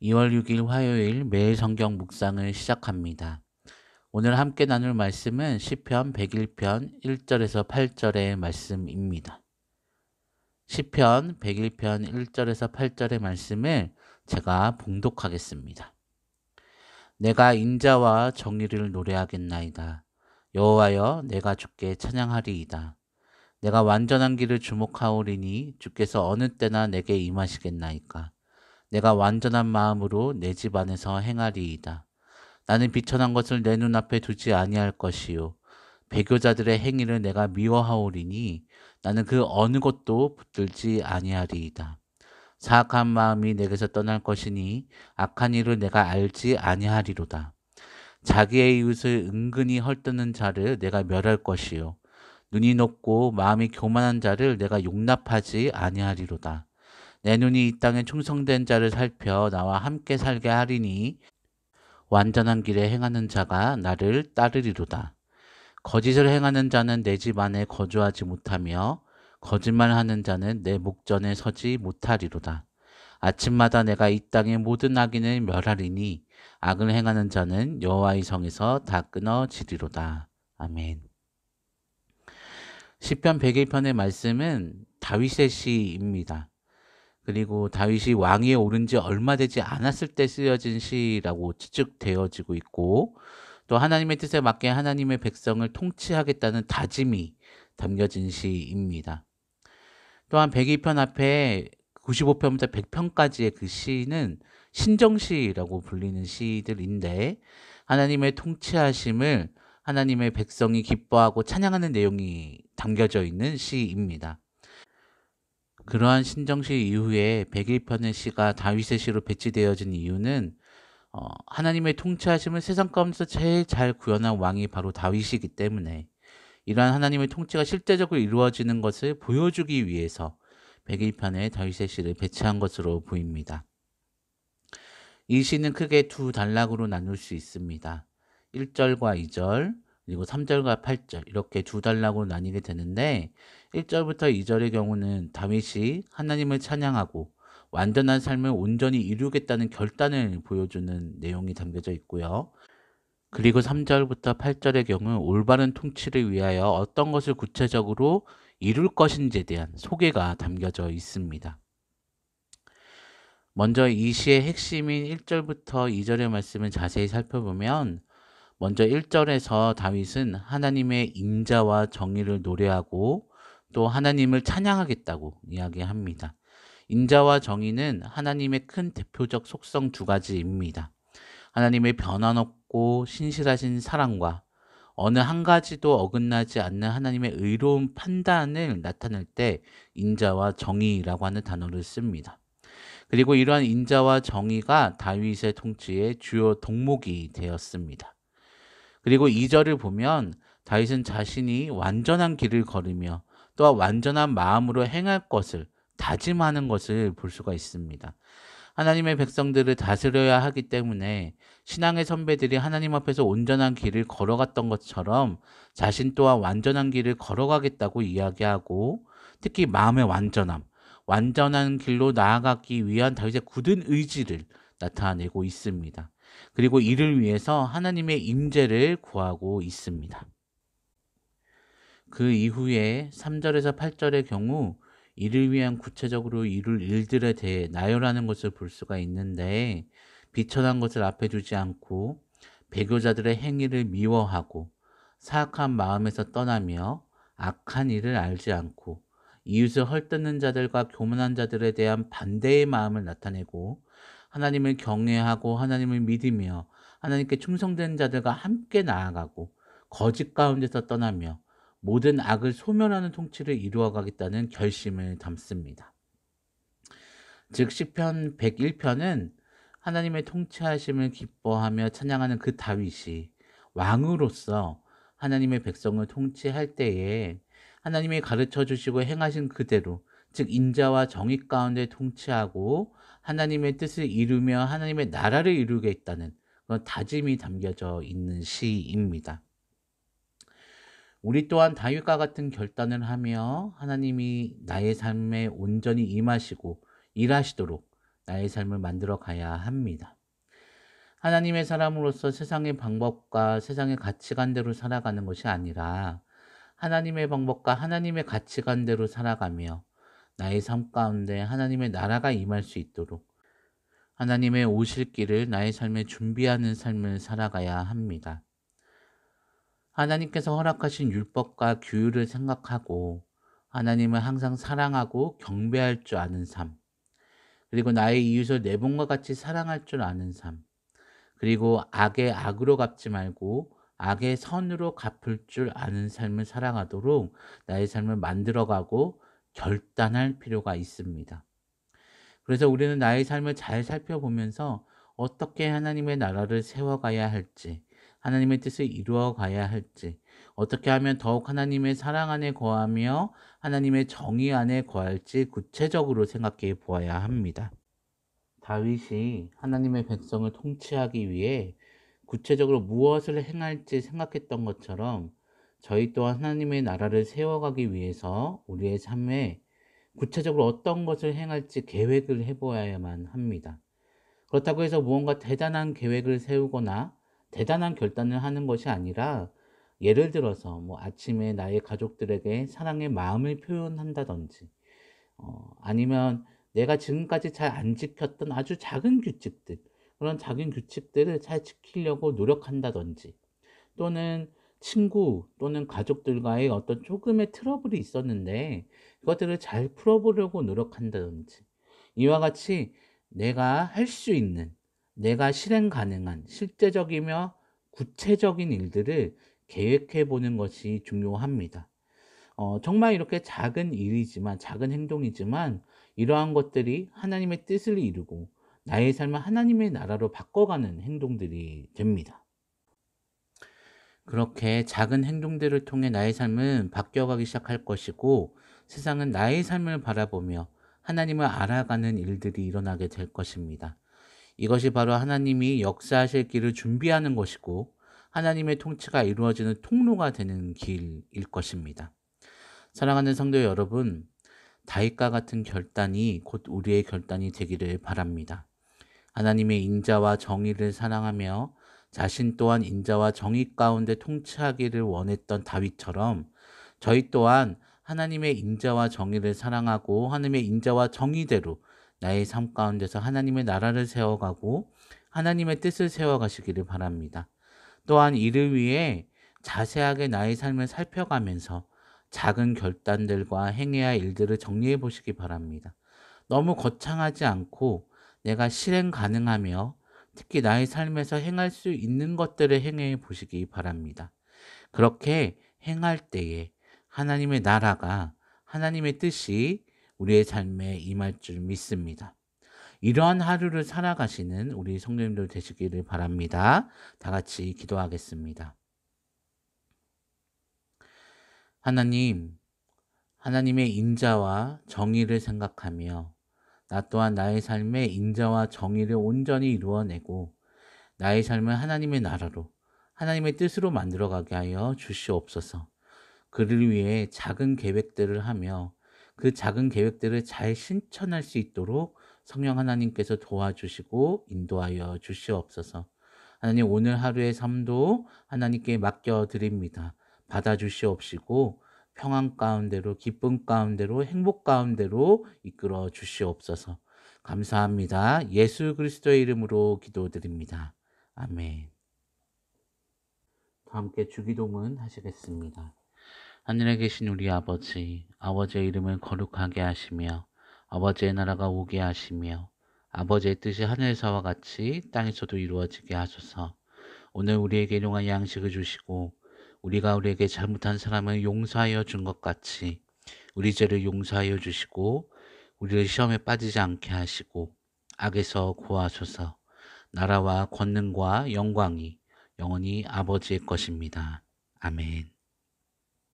2월 6일 화요일 매일 성경 묵상을 시작합니다. 오늘 함께 나눌 말씀은 시편 101편 1절에서 8절의 말씀입니다. 시편 101편 1절에서 8절의 말씀을 제가 봉독하겠습니다. 내가 인자와 정의를 노래하겠나이다. 여호와여, 내가 주께 찬양하리이다. 내가 완전한 길을 주목하오리니 주께서 어느 때나 내게 임하시겠나이까. 내가 완전한 마음으로 내 집 안에서 행하리이다. 나는 비천한 것을 내 눈앞에 두지 아니할 것이요 배교자들의 행위를 내가 미워하오리니 나는 그 어느 것도 붙들지 아니하리이다. 사악한 마음이 내게서 떠날 것이니 악한 일을 내가 알지 아니하리로다. 자기의 이웃을 은근히 헐뜯는 자를 내가 멸할 것이요 눈이 높고 마음이 교만한 자를 내가 용납하지 아니하리로다. 내 눈이 이 땅에 충성된 자를 살펴 나와 함께 살게 하리니 완전한 길에 행하는 자가 나를 따르리로다. 거짓을 행하는 자는 내 집 안에 거주하지 못하며 거짓말하는 자는 내 목전에 서지 못하리로다. 아침마다 내가 이 땅의 모든 악인을 멸하리니 악을 행하는 자는 여호와의 성에서 다 끊어지리로다. 아멘. 시편 101편의 말씀은 다윗의 시입니다. 그리고 다윗이 왕위에 오른 지 얼마 되지 않았을 때 쓰여진 시라고 추측되어지고 있고, 또 하나님의 뜻에 맞게 하나님의 백성을 통치하겠다는 다짐이 담겨진 시입니다. 또한 102편 앞에 95편부터 100편까지의 그 시는 신정시라고 불리는 시들인데, 하나님의 통치하심을 하나님의 백성이 기뻐하고 찬양하는 내용이 담겨져 있는 시입니다. 그러한 신정시 이후에 101편의 시가 다윗의 시로 배치되어진 이유는 하나님의 통치하심을 세상 가운데서 제일 잘 구현한 왕이 바로 다윗이기 때문에 이러한 하나님의 통치가 실제적으로 이루어지는 것을 보여주기 위해서 101편에 다윗의 시를 배치한 것으로 보입니다. 이 시는 크게 두 단락으로 나눌 수 있습니다. 1절과 2절, 그리고 3절과 8절 이렇게 두 단락으로 나뉘게 되는데 1절부터 2절의 경우는 다윗이 하나님을 찬양하고 완전한 삶을 온전히 이루겠다는 결단을 보여주는 내용이 담겨져 있고요. 그리고 3절부터 8절의 경우 올바른 통치를 위하여 어떤 것을 구체적으로 이룰 것인지에 대한 소개가 담겨져 있습니다. 먼저 이 시의 핵심인 1절부터 2절의 말씀을 자세히 살펴보면 먼저 1절에서 다윗은 하나님의 인자와 정의를 노래하고 또 하나님을 찬양하겠다고 이야기합니다. 인자와 정의는 하나님의 큰 대표적 속성 두 가지입니다. 하나님의 변함없고 신실하신 사랑과 어느 한 가지도 어긋나지 않는 하나님의 의로운 판단을 나타낼 때 인자와 정의라고 하는 단어를 씁니다. 그리고 이러한 인자와 정의가 다윗의 통치의 주요 덕목이 되었습니다. 그리고 2절을 보면 다윗은 자신이 완전한 길을 걸으며 또한 완전한 마음으로 행할 것을 다짐하는 것을 볼 수가 있습니다. 하나님의 백성들을 다스려야 하기 때문에 신앙의 선배들이 하나님 앞에서 온전한 길을 걸어갔던 것처럼 자신 또한 완전한 길을 걸어가겠다고 이야기하고 특히 마음의 완전함, 완전한 길로 나아가기 위한 다윗의 굳은 의지를 나타내고 있습니다. 그리고 이를 위해서 하나님의 임재를 구하고 있습니다. 그 이후에 3절에서 8절의 경우 이를 위한 구체적으로 이룰 일들에 대해 나열하는 것을 볼 수가 있는데 비천한 것을 앞에 두지 않고 배교자들의 행위를 미워하고 사악한 마음에서 떠나며 악한 일을 알지 않고 이웃을 헐뜯는 자들과 교만한 자들에 대한 반대의 마음을 나타내고 하나님을 경외하고 하나님을 믿으며 하나님께 충성된 자들과 함께 나아가고 거짓 가운데서 떠나며 모든 악을 소멸하는 통치를 이루어가겠다는 결심을 담습니다. 즉 시편 101편은 하나님의 통치하심을 기뻐하며 찬양하는 그 다윗이 왕으로서 하나님의 백성을 통치할 때에 하나님이 가르쳐 주시고 행하신 그대로 즉 인자와 정의 가운데 통치하고 하나님의 뜻을 이루며 하나님의 나라를 이루겠다는 그런 다짐이 담겨져 있는 시입니다. 우리 또한 다윗과 같은 결단을 하며 하나님이 나의 삶에 온전히 임하시고 일하시도록 나의 삶을 만들어 가야 합니다. 하나님의 사람으로서 세상의 방법과 세상의 가치관대로 살아가는 것이 아니라 하나님의 방법과 하나님의 가치관대로 살아가며 나의 삶 가운데 하나님의 나라가 임할 수 있도록 하나님의 오실 길을 나의 삶에 준비하는 삶을 살아가야 합니다. 하나님께서 허락하신 율법과 규율을 생각하고 하나님을 항상 사랑하고 경배할 줄 아는 삶, 그리고 나의 이웃을 내 몸과 같이 사랑할 줄 아는 삶, 그리고 악의 악으로 갚지 말고 악의 선으로 갚을 줄 아는 삶을 살아가도록 나의 삶을 만들어가고 결단할 필요가 있습니다. 그래서 우리는 나의 삶을 잘 살펴보면서 어떻게 하나님의 나라를 세워가야 할지, 하나님의 뜻을 이루어 가야 할지, 어떻게 하면 더욱 하나님의 사랑 안에 거하며 하나님의 정의 안에 거할지 구체적으로 생각해 보아야 합니다. 다윗이 하나님의 백성을 통치하기 위해 구체적으로 무엇을 행할지 생각했던 것처럼 저희 또한 하나님의 나라를 세워가기 위해서 우리의 삶에 구체적으로 어떤 것을 행할지 계획을 해보아야만 합니다. 그렇다고 해서 무언가 대단한 계획을 세우거나 대단한 결단을 하는 것이 아니라 예를 들어서 아침에 나의 가족들에게 사랑의 마음을 표현한다든지 아니면 내가 지금까지 잘 안 지켰던 아주 작은 규칙들, 그런 작은 규칙들을 잘 지키려고 노력한다든지, 또는 친구 또는 가족들과의 어떤 조금의 트러블이 있었는데 그것들을 잘 풀어보려고 노력한다든지, 이와 같이 내가 할 수 있는, 내가 실행 가능한 실제적이며 구체적인 일들을 계획해 보는 것이 중요합니다. 정말 이렇게 작은 일이지만, 작은 행동이지만 이러한 것들이 하나님의 뜻을 이루고 나의 삶을 하나님의 나라로 바꿔가는 행동들이 됩니다. 그렇게 작은 행동들을 통해 나의 삶은 바뀌어가기 시작할 것이고 세상은 나의 삶을 바라보며 하나님을 알아가는 일들이 일어나게 될 것입니다. 이것이 바로 하나님이 역사하실 길을 준비하는 것이고 하나님의 통치가 이루어지는 통로가 되는 길일 것입니다. 사랑하는 성도 여러분, 다윗과 같은 결단이 곧 우리의 결단이 되기를 바랍니다. 하나님의 인자와 정의를 사랑하며 자신 또한 인자와 정의 가운데 통치하기를 원했던 다윗처럼 저희 또한 하나님의 인자와 정의를 사랑하고 하나님의 인자와 정의대로 나의 삶 가운데서 하나님의 나라를 세워가고 하나님의 뜻을 세워가시기를 바랍니다. 또한 이를 위해 자세하게 나의 삶을 살펴가면서 작은 결단들과 행해야 할 일들을 정리해 보시기 바랍니다. 너무 거창하지 않고 내가 실행 가능하며 특히 나의 삶에서 행할 수 있는 것들을 행해 보시기 바랍니다. 그렇게 행할 때에 하나님의 나라가, 하나님의 뜻이 우리의 삶에 임할 줄 믿습니다. 이러한 하루를 살아가시는 우리 성도님들 되시기를 바랍니다. 다 같이 기도하겠습니다. 하나님, 하나님의 인자와 정의를 생각하며 나 또한 나의 삶에 인자와 정의를 온전히 이루어내고 나의 삶을 하나님의 나라로, 하나님의 뜻으로 만들어가게 하여 주시옵소서. 그를 위해 작은 계획들을 하며 그 작은 계획들을 잘 실천할 수 있도록 성령 하나님께서 도와주시고 인도하여 주시옵소서. 하나님, 오늘 하루의 삶도 하나님께 맡겨드립니다. 받아주시옵시고 평안 가운데로, 기쁨 가운데로, 행복 가운데로 이끌어 주시옵소서. 감사합니다. 예수 그리스도의 이름으로 기도드립니다. 아멘. 함께 주기도문 하시겠습니다. 하늘에 계신 우리 아버지, 아버지의 이름을 거룩하게 하시며 아버지의 나라가 오게 하시며 아버지의 뜻이 하늘에서와 같이 땅에서도 이루어지게 하소서. 오늘 우리에게 일용할 양식을 주시고 우리가 우리에게 잘못한 사람을 용서하여 준 것 같이 우리 죄를 용서하여 주시고 우리를 시험에 빠지지 않게 하시고 악에서 구하소서. 나라와 권능과 영광이 영원히 아버지의 것입니다. 아멘.